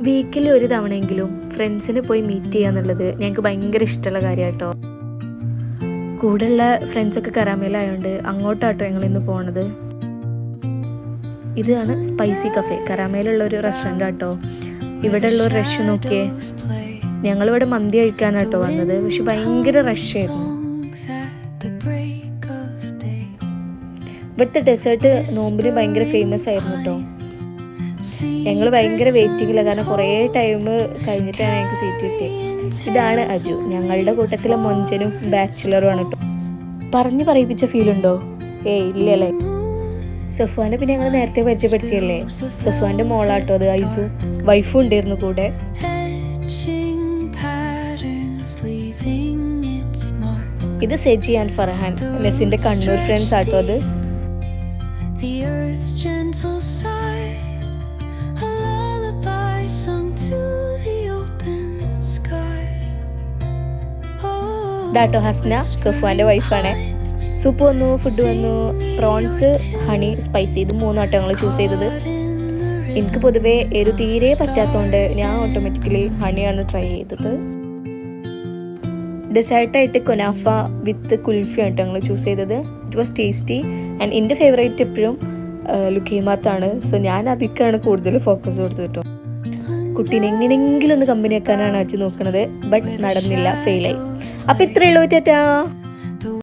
Weekly ഒരു തവണയെങ്കിലും ഫ്രണ്ട്സിനെ പോയി മീറ്റ് ചെയ്യുക എന്നുള്ളത് ഞങ്ങൾക്ക് ഭയങ്കര ഇഷ്ടമുള്ള കാര്യമാണ് കേട്ടോ. കൂടെയുള്ള ഫ്രണ്ട്സൊക്കെ കരാമേലായതുകൊണ്ട് അങ്ങോട്ടാട്ടോ ഞങ്ങളിന്ന് പോണത്. ഇതാണ് സ്പൈസി കഫേ, കരാമേലുള്ള ഒരു റെസ്റ്റോറൻ്റ് ആട്ടോ. ഇവിടെ ഉള്ള ഒരു റഷ് നോക്കിയേ. ഞങ്ങളിവിടെ മന്തി കഴിക്കാനാട്ടോ വന്നത്, പക്ഷെ ഭയങ്കര റഷായിരുന്നു. ഇവിടുത്തെ ഡെസേർട്ട് നോമ്പിന് ഭയങ്കര ഫേമസ് ആയിരുന്നു കേട്ടോ. ഞങ്ങൾ ഭയങ്കര വെയിറ്റിങ്ങില്ല, കാരണം കുറേ ടൈം കഴിഞ്ഞിട്ടാണ് ഞങ്ങൾക്ക് സീറ്റ് കിട്ടിയത്. ഇതാണ് അജു, ഞങ്ങളുടെ കൂട്ടത്തിലെ മൊഞ്ചനും ബാച്ചിലറും ആണ് കേട്ടോ. പറഞ്ഞു പറയിപ്പിച്ച ഫീലുണ്ടോ? ഇല്ലല്ലേ. സഫ്വാനെ പിന്നെ ഞങ്ങൾ നേരത്തെ പരിചയപ്പെടുത്തിയല്ലേ, സഫ്വാന്റെ മോളാട്ടോ അത് ഐസു. വൈഫും ഉണ്ടായിരുന്നു കൂടെ. ഇത് സെജി ആൻഡ് ഫർഹാൻ, നെസിന്റെ കണ്ണൂർ ഫ്രണ്ട്സ് ആട്ടോ അത്. ഇതാട്ടോ ഹസ്ന, സഫ്വാന്റെ വൈഫാണ്. സൂപ്പ് വന്നു, ഫുഡ് വന്നു, പ്രോൺസ്, ഹണി, സ്പൈസി, ഇത് മൂന്നാട്ടോ ഞങ്ങൾ ചൂസ് ചെയ്തത്. എനിക്ക് പൊതുവേ തീരെ പറ്റാത്തതുകൊണ്ട് ഞാൻ ഓട്ടോമാറ്റിക്കലി ഹണിയാണ് ട്രൈ ചെയ്തത്. ഡെസേർട്ടായിട്ട് കൊനാഫ വിത്ത് കുൽഫി ആട്ടോ ഞങ്ങൾ ചൂസ് ചെയ്തത്. ഇറ്റ് വാസ് ടേസ്റ്റി ആൻഡ് എൻ്റെ ഫേവറേറ്റ് എപ്പോഴും ലുക്കീമാത്താണ്. സോ ഞാൻ അതിക്കാണ് കൂടുതൽ ഫോക്കസ് കൊടുത്തത് കേട്ടോ. കുട്ടീനെ എങ്ങനെയെങ്കിലും ഒന്ന് കമ്പനി വെക്കാനാണ് അച്ഛൻ നോക്കണത്, ബട്ട് നടന്നില്ല, ഫെയിലായി. അപ്പം ഇത്രയേ ഉള്ളൂ, ടാറ്റാ.